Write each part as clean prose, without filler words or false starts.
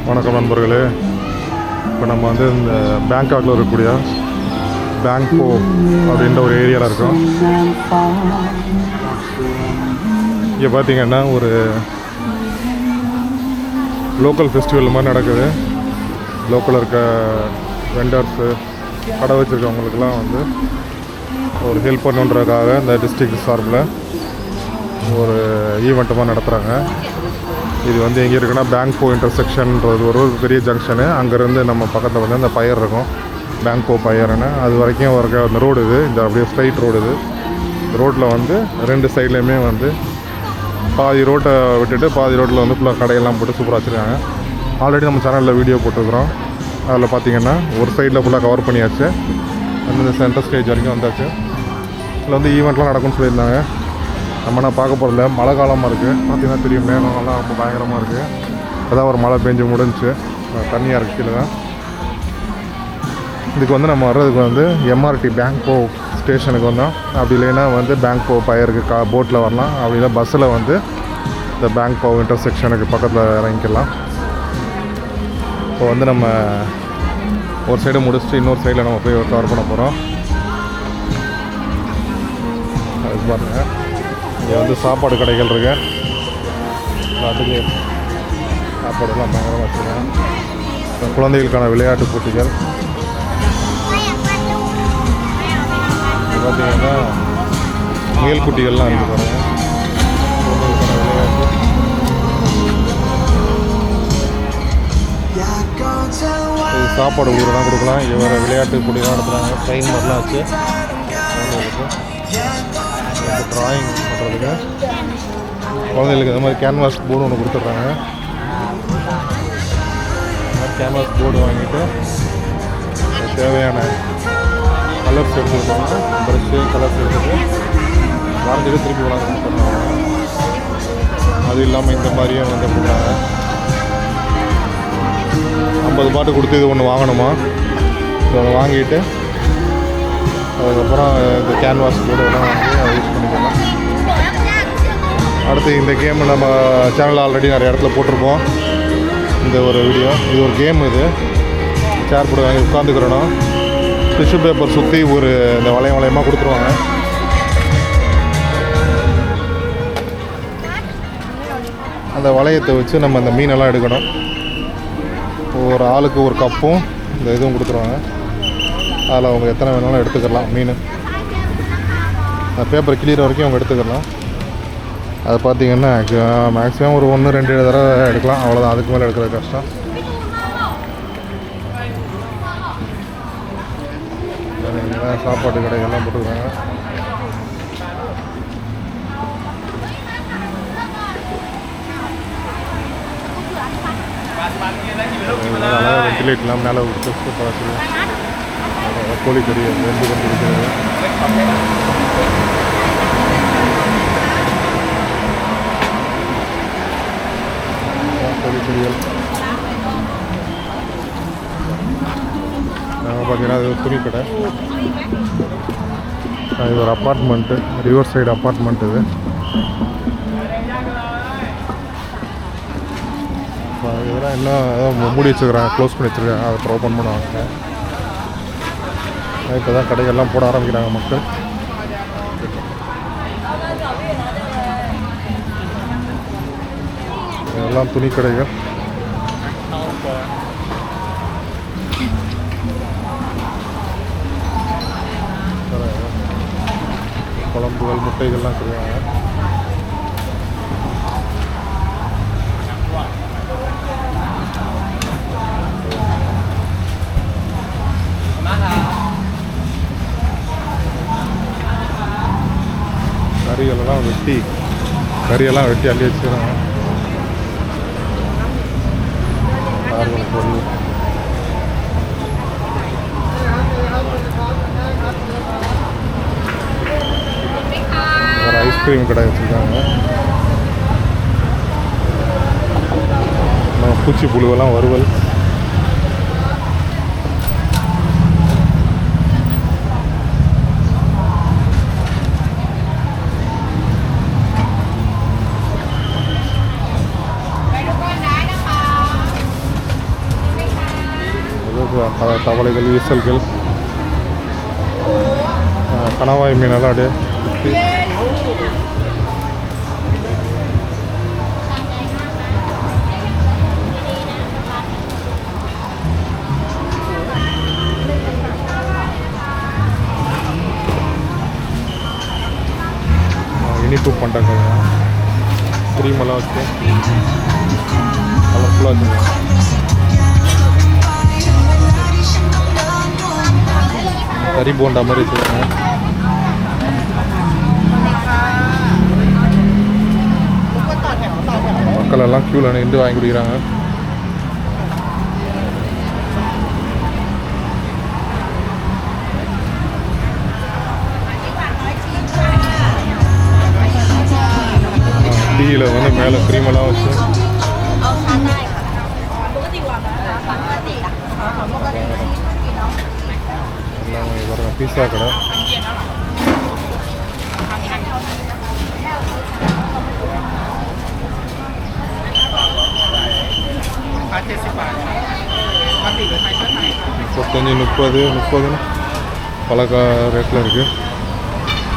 வணக்கம் நண்பர்களே. இப்போ நம்ம வந்து இந்த பேங்காக்கில் இருக்கக்கூடிய பேங்போ அப்படின்ற ஒரு ஏரியாவில் இருக்கோம். இங்கே பார்த்தீங்கன்னா ஒரு லோக்கல் ஃபெஸ்டிவல் மாதிரி நடக்குது. லோக்கலில் இருக்க வெண்டர்ஸு கடை வச்சுருக்கவங்களுக்கெல்லாம் வந்து ஒரு ஹெல்ப் பண்ணுன்றதுக்காக இந்த டிஸ்ட்ரிக்ட் சார்பில் ஒரு ஈவெண்ட்டு மாதிரி நடத்துகிறாங்க. இது வந்து எங்கே இருக்குன்னா பேங்போ இன்டர்செக்ஷன்ன்றது ஒரு பெரிய ஜங்ஷனு. அங்கேருந்து நம்ம பக்கத்தில் வந்து அந்த பயர் இருக்கும், பேங்போ பயர்னு. அது வரைக்கும் இருக்க அந்த ரோடு இது. இந்த அப்படியே ஸ்ட்ரைட் ரோடு இது. ரோட்டில் வந்து ரெண்டு சைட்லேயுமே வந்து பாதி ரோட்டை விட்டுட்டு பாதி ரோட்டில் வந்து ஃபுல்லாக கடையெல்லாம் போட்டு சூப்பராக வச்சுருக்காங்க. ஆல்ரெடி நம்ம சேனலில் வீடியோ போட்டுருக்குறோம். அதில் பார்த்திங்கன்னா ஒரு சைடில் ஃபுல்லாக கவர் பண்ணியாச்சு. அந்த சென்டர் ஸ்டேஜ் வரைக்கும் வந்தாச்சு. இதில் வந்து ஈவெண்ட்லாம் நடக்கும்னு சொல்லியிருந்தாங்க. நம்ம நான் பார்க்க போகிறதில்ல, மழை காலமாக இருக்குது. பார்த்திங்கன்னா தெரியும், மேகம்லாம் ரொம்ப பயங்கரமாக இருக்குது. அதான் ஒரு மழை பெஞ்சு முடிஞ்சு தண்ணியாக இருக்குது கீழே தான். இதுக்கு வந்து நம்ம வர்றதுக்கு வந்து எம்ஆர்டி பேங்போ ஸ்டேஷனுக்கு வந்தோம். அப்படி இல்லைன்னா வந்து பேங்போ பயருக்கு போட்டில் வரலாம். அப்படி இல்லை பஸ்ஸில் வந்து இந்த பேங்போ இன்டர்செக்ஷனுக்கு பக்கத்தில் இறங்கிக்கலாம். இப்போ வந்து நம்ம ஒரு சைடு முடிச்சுட்டு இன்னொரு சைடில் நம்ம போய் கவர் பண்ண போகிறோம். அது பாருங்கள், இங்கே வந்து சாப்பாடு கடைகள் இருக்கு. அதுக்கு சாப்பாடுலாம் பயங்கரமாக வச்சுருக்கேன். குழந்தைகளுக்கான விளையாட்டு போட்டிகள் பார்த்தீங்கன்னா முயல் குட்டிகள்லாம் இருக்குது பாருங்கள். குழந்தைகளுக்கான விளையாட்டு இது சாப்பாடு ஊரெலாம் கொடுக்கலாம். இவரை விளையாட்டு போட்டிலாம் நடத்துகிறாங்க. ட்ரெயின் மாதிரிலாம் வச்சு ட்ராயிங் பண்ணுறதுக்கு குழந்தைகளுக்கு இந்த மாதிரி கேன்வாஸ் போர்டு ஒன்று கொடுத்துட்றாங்க. இந்த மாதிரி கேன்வாஸ் போர்டு வாங்கிட்டு தேவையான கலர்ஸ் எடுத்துக்கிட்டோம்னா ப்ரஷ்ஷு கலர்ஸ் எடுத்துகிட்டு வரைஞ்சிட்டு திருப்பி விளாண்டு பண்ணுவாங்க. அது இல்லாமல் இந்த மாதிரியும் வந்து கொடுக்குறாங்க. 50 பாட்டு கொடுத்து இது ஒன்று வாங்கணுமா, இது ஒன்று வாங்கிட்டு அதுக்கப்புறம் இந்த கேன்வாஸ் போர்டு எல்லாம் வாங்கி அதை யூஸ் பண்ணிக்கலாம். அடுத்து இந்த கேம் நம்ம சேனலில் ஆல்ரெடி நிறைய இடத்துல போட்டிருப்போம். இந்த ஒரு வீடியோ, இது ஒரு கேம். இது சேர் போட்டு வாங்கி உட்காந்துக்கிறோம். டிஷ்யூ பேப்பர் சுற்றி ஒரு இந்த வளையமாக கொடுத்துருவாங்க. அந்த வளையத்தை வச்சு நம்ம அந்த மீனெல்லாம் எடுக்கணும். ஒரு ஆளுக்கு ஒரு கப்பும் இந்த இதுவும் கொடுத்துருவாங்க. அதில் அவங்க எத்தனை வேணாலும் எடுத்துக்கலாம். மீன் அந்த பேப்பர் கிளியர் வரைக்கும் அவங்க எடுத்துக்கலாம். அது பார்த்திங்கன்னா மேக்ஸிமம் ஒரு 1-2 தடவை எடுக்கலாம், அவ்வளோதான். அதுக்கு மேலே எடுக்கிறது கஷ்டம். சாப்பாட்டு கடைகள்லாம் போட்டுக்கிறாங்க. நல்லா வெண்டிலேட்லாம் மேலே விட்டு பழச்சு கோழிக்கறி வெந்து கொண்டு இருக்கிறது. கோழிக்கறிகள் பார்த்தீங்கன்னா அது துணி கடை. இது ஒரு அப்பார்ட்மெண்ட்டு, ரிவர் சைடு அப்பார்ட்மெண்ட். இது இதெல்லாம் இன்னும் மூடி வச்சுருக்குறாங்க, க்ளோஸ் பண்ணி வச்சுருக்காங்க. அதை அப்புறம் ஓப்பன் பண்ணுவாங்க. இப்போ தான் கடைகள்லாம் போட ஆரம்பிக்கிறாங்க மக்கள். இதெல்லாம் துணி கடைகள். குழம்புகள், முட்டைகள்லாம் செய்வாங்க. கறியெல்லாம் வெட்டி அள்ளி வச்சுக்கிறாங்க. பொருள் ஐஸ்கிரீம் கடை வச்சுருக்காங்க. பூச்சி புழுவெல்லாம் வறுவல். தவளைகள், ஈசல்கள், கணவாய் மீனெல்லாம் அப்படியே சுற்றி இனிப்பு பண்டங்கள் கிரீமெல்லாம் வச்சு கலர்ஃபுல்லாக வச்சுருக்காங்க. கறி போண்டா மாதிரி வச்சுருக்காங்க. மக்கள் எல்லாம் க்யூவில் நின்று வாங்கி குடிக்கிறாங்க. டீயில் வந்து மேலே க்ரீமெல்லாம் வச்சு எல்லாமே பாருங்கள். பீஸா கடை $35, 30 பல ரேட்டில் இருக்குது.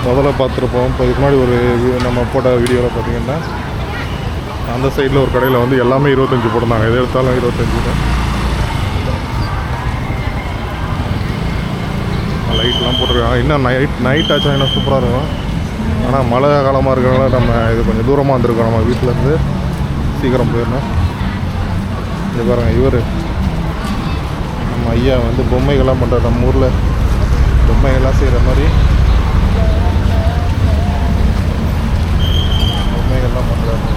முதல்ல பார்த்துருப்போம். இப்போ இதுக்கு முன்னாடி ஒரு நம்ம போட்ட வீடியோவில் பார்த்தீங்கன்னா அந்த சைடில் ஒரு கடையில் வந்து எல்லாமே 25 போட்டிருந்தாங்க. எது எடுத்தாலும் 25 தான். லைட்லாம் போட்டிருக்காங்க. இன்னும் நைட் ஆச்சா இன்னும் சூப்பராக இருக்கும். ஆனால் மழை காலமாக இருக்கிறனால நம்ம இது கொஞ்சம் தூரமாக வந்திருக்கோம். நம்ம வீட்டிலேருந்து சீக்கிரம் போயிடணும். இது பாருங்கள், இவர் நம்ம ஐயா வந்து பொம்மைகள்லாம் பண்ணுறாரு. நம்ம ஊரில் பொம்மைகள்லாம் செய்கிற மாதிரி பொம்மைகள்லாம் பண்ணுறாங்க.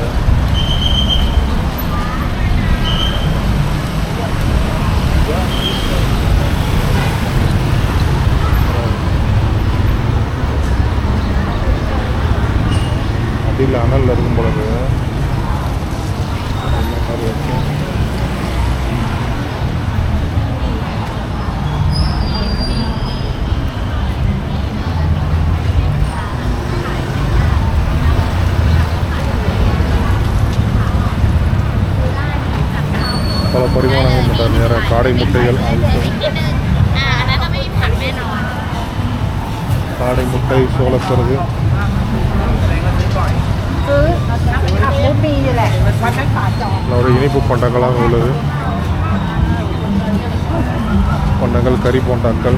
அடியில் அனல் இருக்கும் பொழுது இந்த மாதிரி வச்சு பல பரிமாணங்கள் பண்ணுறாரு. நிறைய காடை முட்டைகள், காடை முட்டை, சோளக்கருது, ஒரு இனிப்பு பண்டங்களாக உள்ளது. பண்டங்கள், கறி போண்டாக்கள்,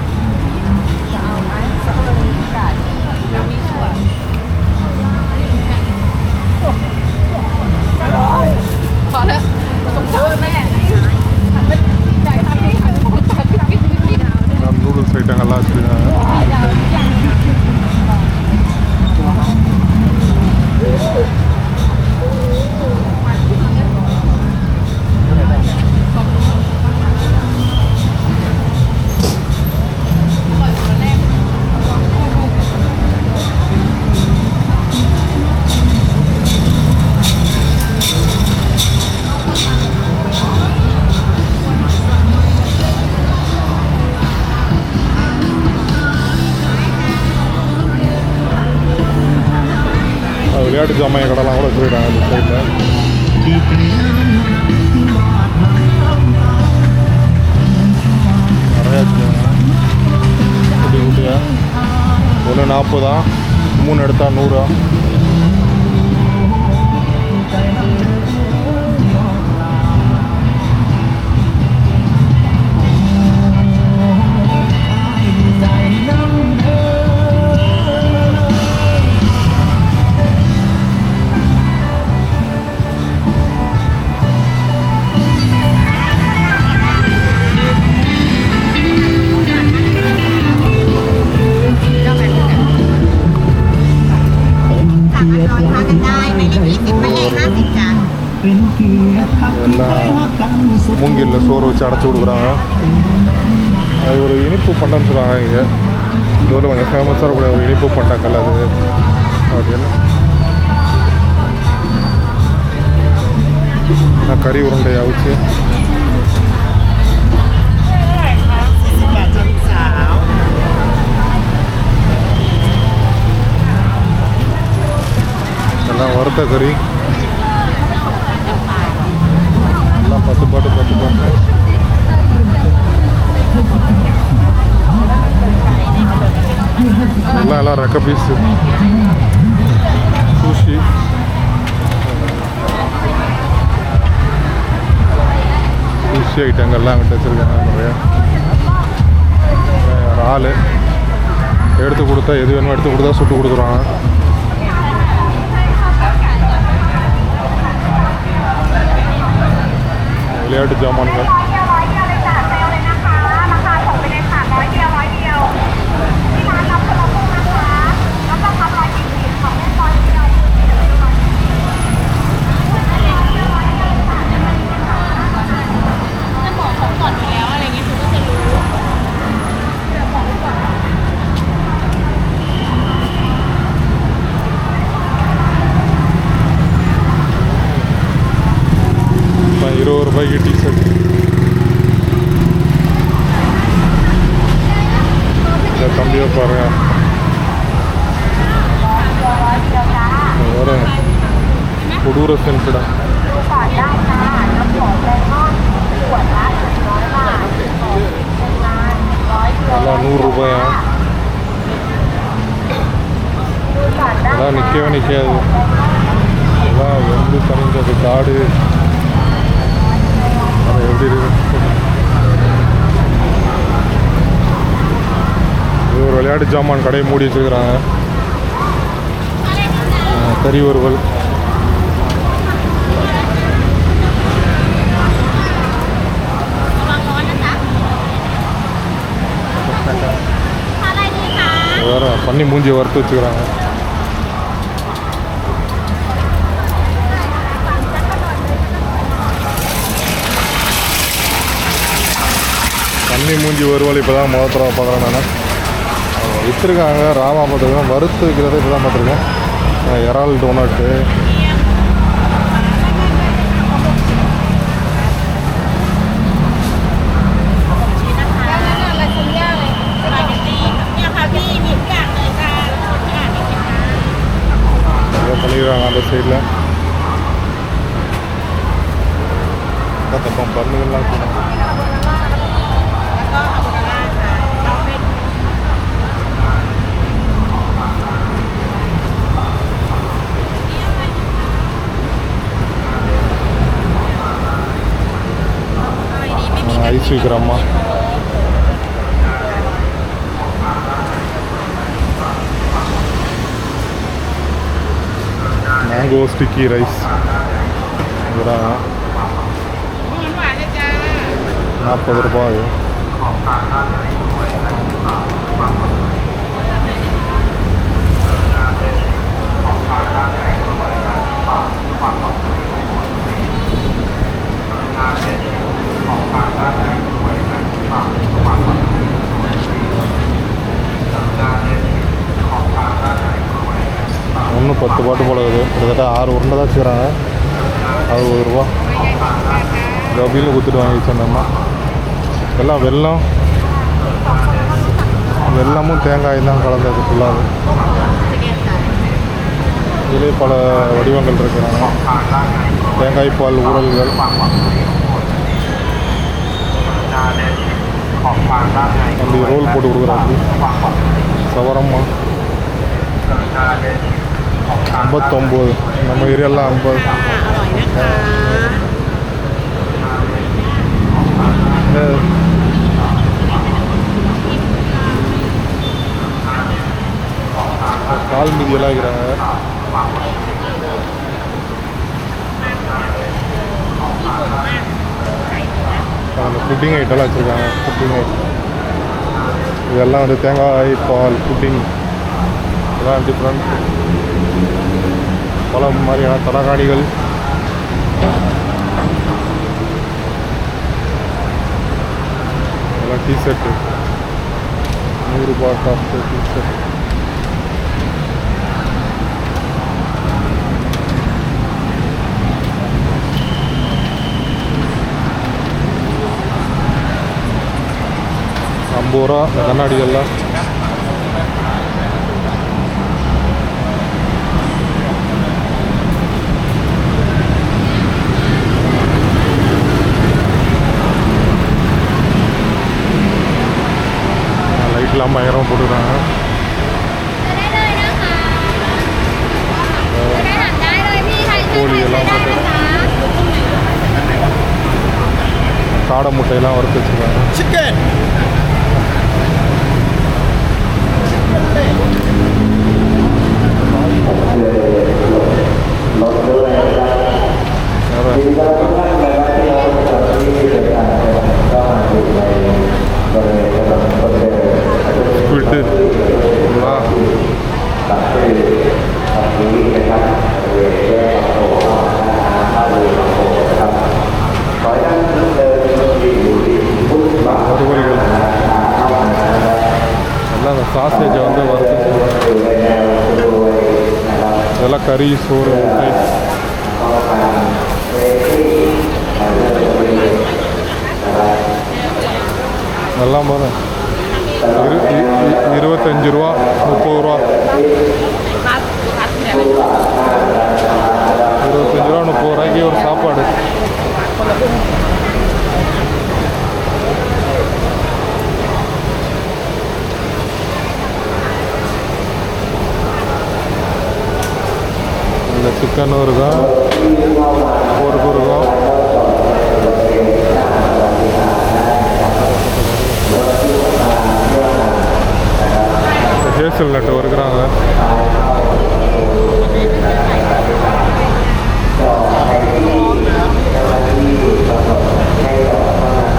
நூடுல்ஸ் ஐட்டங்கள்லாம் வச்சுருக்காங்க. விளையாட்டு ஜாமான் கடைலாம் கூட வச்சுருக்காங்க இந்த சைடில். நிறையா வச்சுருக்காங்க. குட்டி குட்டியாக 1 40, 3 எடுத்தால் 100. எல்லாம் மூங்கிலில் சோறு வச்சு அடைச்சி கொடுக்குறாங்க. அது ஒரு இனிப்பு பண்டம்னு சொல்லுவாங்க. இங்கே இந்த ஊரில் கொஞ்சம் ஃபேமஸாக இருக்கக்கூடிய ஒரு இனிப்பு பண்டங்கள் அது அப்படின்னு. கறி உருண்டை அவிச்சு எல்லாம் வறுத்த கறி எல்லாம் 10 பாட்டு ரெக்க பீஸு சூஷி, சூஷி ஐட்டங்கள்லாம் அங்கிட்ட வச்சுருக்காங்க நிறையா. இறால் எடுத்து கொடுத்தா எது வேணுமோ எடுத்து கொடுத்தா சுட்டு கொடுக்குறாங்க. விளையாட்டு ஜாமான்கள், ₹20 டிஷர்ட். இந்த தம்பியை பாருங்க, வேற கொடூர சென்ஸ்டா. எல்லாம் ₹100. எல்லாம் நிற்கவே நிற்காது, எல்லாம் வெந்து தனிஞ்சது காடு. அது எப்படி இருக்கு? இது ஒரு விளையாட்டு ஜாமான் கடையை மூடி வச்சுருக்குறாங்க. கறி வறுவல், வேறு பண்ணி மூஞ்சியை வறுத்து வச்சுக்கிறாங்க. பண்ணி மூஞ்சி வறுவல் இப்போ தான் முதல் தடவை பார்க்குறேன் நான். விற்றுருக்காங்க ராமா பார்த்துருக்கேன், வறுத்து வைக்கிறத இப்போ தான் பார்த்துருக்கேன். இறால் டோனட்டு, பண்ணிடுறாங்க அந்த சைடில். தப்பம் பண்ணுங்கள்லாம் கூட ஐஸ் விற்கிறம்மா. Mango sticky rice ₹40. ஒன்று 10 பாட்டு போல இருக்குது. கிட்டத்தட்ட 6 உருண்டை தான் வச்சுக்கிறாங்க. ₹60. கபின்னு கொடுத்துட்டு வாங்கி சொன்னோம்மா. எல்லாம் வெல்லமும் தேங்காயும் தான் கலந்தது ஃபுல்லாக. இதிலே பல வடிவங்கள் இருக்கிறாங்க. தேங்காய் பால் ஊறல்கள், அந்த ரோல் போட்டு கொடுக்குறாங்க. சவரம்மா 59, நம்ம ஏரியாலாம் 50. கால் மீதியெல்லாம் இருக்கிறாங்க. அந்த புட்டிங் ஐட்டம்லாம் வச்சுருக்காங்க. புட்டிங் ஐட்டம் இதெல்லாம் வந்து தேங்காய் பால் புட்டிங், இதெல்லாம் டிஃப்ரெண்ட் பழம் மாதிரியான தலகாணிகள். இதெல்லாம் டீஷர்ட்டு ₹100 டாப் டீஷர்ட். ₹50 கண்ணாடிகள்லாம். லைட்லாம் பயங்கரமாக போட்டுக்கிறாங்க. காடை முட்டையெல்லாம் வறுத்து வச்சுருக்காங்க. சிக்கன் ஸ்குவிட்டு வறுவல்கள் எல்லாம் அந்த சாசேஜை வந்து வறுத்து இதெல்லாம் கறி சோறு முட்டை எல்லாம் பாருங்க 25 ரூபா 30 ரூபா 25 ரூபா 30 ரூபாய்க்கு ஒரு சாப்பாடு. இந்த சிக்கன் இருக்கும் போருக்கு இருக்கும். ஹேசல் நட்டு வருகிறாங்க.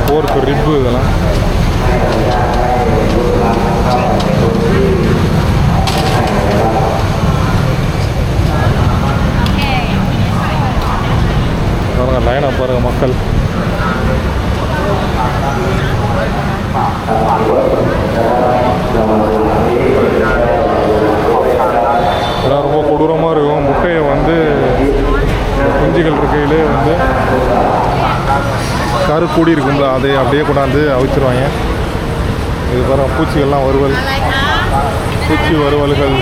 போருக்கு ரிப்பு இதெல்லாம் பாருங்க, லைனாக பாருங்க மக்கள். இதெல்லாம் ரொம்ப கொடூரமாக இருக்கும். முட்டையை வந்து குஞ்சுகள் இருக்கையிலே வந்து கரு கூடி இருக்கும்ல, அதை அப்படியே கொண்டாந்து அவிச்சிருவாங்க. இது பாருங்க, பூச்சிகள்லாம் வறுவல், பூச்சி வறுவல்கள்.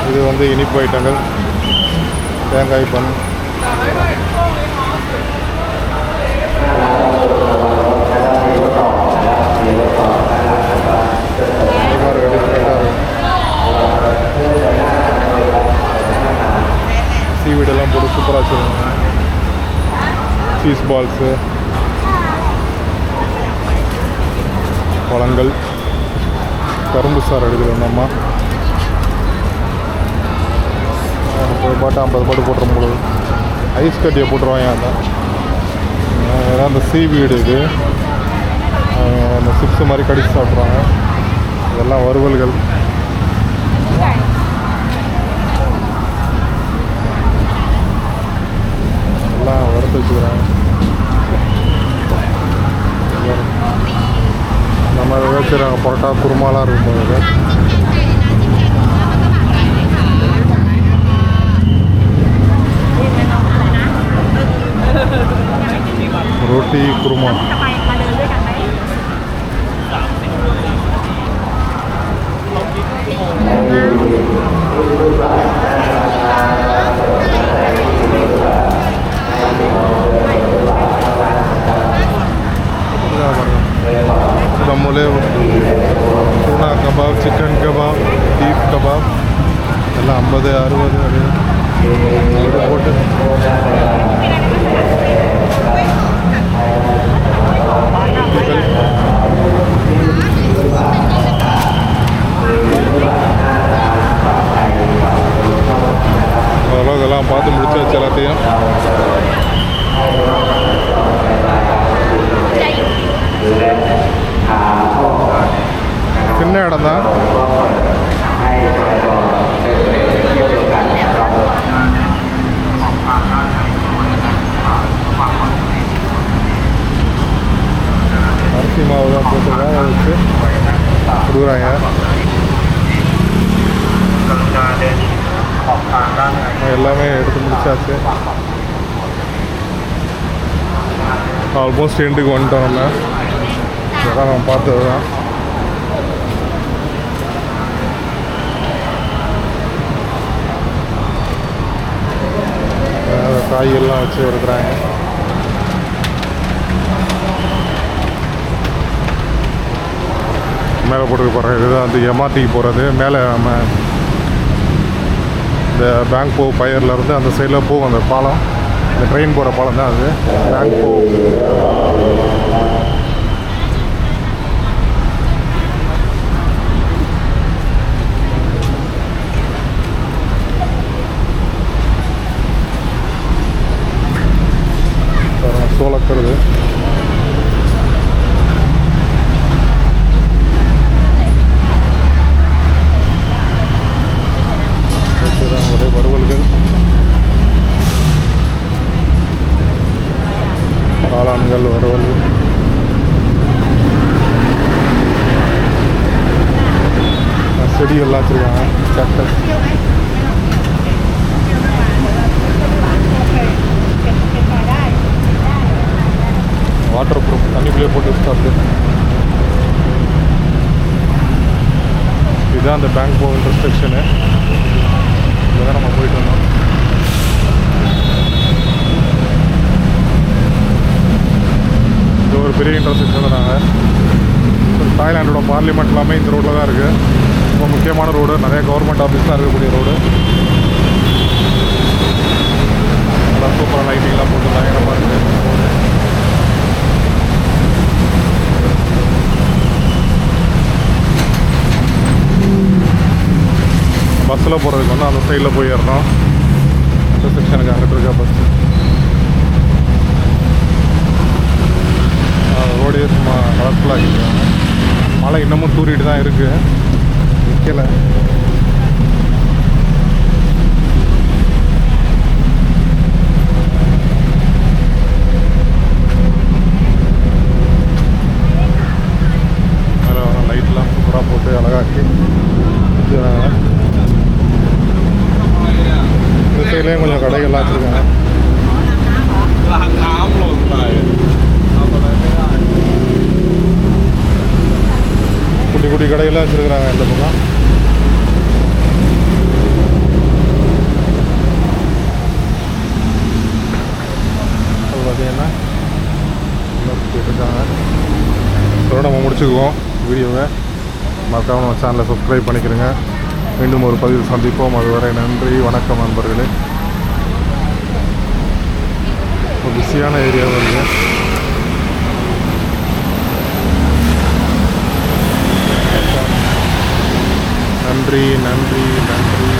இது வந்து இனிப்பு ஐட்டங்கள், தேங்காய் பன், சீவீடெல்லாம் போட்டு சூப்பராக வச்சுருவாங்க. சீஸ் பால்ஸு, பழங்கள், கரும்பு சாறு எடுக்குது அந்த அம்மா. 30 பாட்டு 50 பாட்டு போட்டுரும் போது. ஐஸ் கட்டியை போட்டுருவாங்க. அதான் ஏன்னா அந்த சீவீடு இது அந்த சிப்ஸ் மாதிரி கடிச்சு சாப்பிட்ருவாங்க. இதெல்லாம் வறுவல்கள். எல்லாம் வறுத்து வச்சுக்கிறாங்க. நம்ம வச்சுருக்காங்க பரோட்டா குருமாலாம் இருக்கும்போது. रोटी कुरमा दमोले टूना कबाब चिकन कबाब बीफ कबाब ಎಲ್ಲ 50 60 போட்டு அதெல்லாம் இதெல்லாம் பார்த்து முடிச்சாச்சு எல்லாத்தையும். சின்ன இடம் தான். அரிசி மாவு தான் போட்டுருக்காங்க, அதை வச்சு கொடுக்குறாங்க. எல்லாமே எடுத்து முடிச்சாச்சு. ஆல்மோஸ்ட் எண்டுக்கு வந்துட்டோம். நம்ம இதெல்லாம் நம்ம பார்த்தது தான். காய்கறிலாம் வச்சு இருக்கிறாங்க. நம்ம மேலே போட்டு போகிறேன். இதுதான் வந்து எம்ஆர்டிக்கு போகிறது. மேலே நம்ம இந்த பேங்க் போ பயர்லேருந்து அந்த சைடில் போகும் அந்த பாலம், இந்த ட்ரெயின் போகிற பாலம் தான் அது பேங்க் போ. சோளக்கருது ஒரே வறுவல்கள், காளான்கள், வறுவல், செடிகள்லாம் வச்சுருக்காங்க. கேக்டஸ், வாட்டர் ப்ரூஃப், தண்ணிக்குள்ளே போட்டு சாப்பிட்டு. இதுதான் அந்த பேங்க் போ இன்டர்செக்ஷனு. இங்கே தான் நம்ம போயிட்டு வந்தோம். இது ஒரு பெரிய இன்டர்செக்ஷன் தான். நாங்கள் தாய்லாண்டோட பார்லிமெண்ட் எல்லாமே இந்த ரோட்டில் தான் இருக்குது. ரொம்ப முக்கியமான ரோடு, நிறைய கவர்மெண்ட் ஆஃபீஸ்லாம் இருக்கக்கூடிய ரோடு. நல்லா சூப்பராக லைட்டிங்லாம் போட்டு பயங்கரமாக இருக்குது. பஸ்ஸில் போகிறதுக்கு வந்து அந்த சைடில் போய் ஏறணும். அந்த செக்ஷனுக்கு அங்கிட்டு இருக்கா பஸ். ரோடே சும்மா கலர்ஃபுல்லாக ஆகிருக்காங்க. மழை இன்னமும் தூரிட்டு தான் இருக்குது, நிற்கலை. மேலே லைட்லாம் சூப்பராக போட்டு அழகாக்கி வச்சுருக்காங்க. இந்த சைட்லேயும் கொஞ்சம் கடைகள்லாம் வச்சுருக்காங்க. குட்டி குட்டி கடைகள்லாம் வச்சுருக்குறாங்க இந்த பக்கம். அது பார்த்தீங்கன்னா போயிட்டுருக்காங்க. இதோட நம்ம முடிச்சுக்குவோம் வீடியோவை. மறக்காம நம்ம சேனலை சப்ஸ்கிரைப் பண்ணிக்கிறேங்க. மீண்டும் ஒரு பதிவில் சந்திப்போம். அதுவரை நன்றி, வணக்கம் நண்பர்களே. ஒரு பிஸியான ஏரியா வருது. நன்றி நன்றி நன்றி.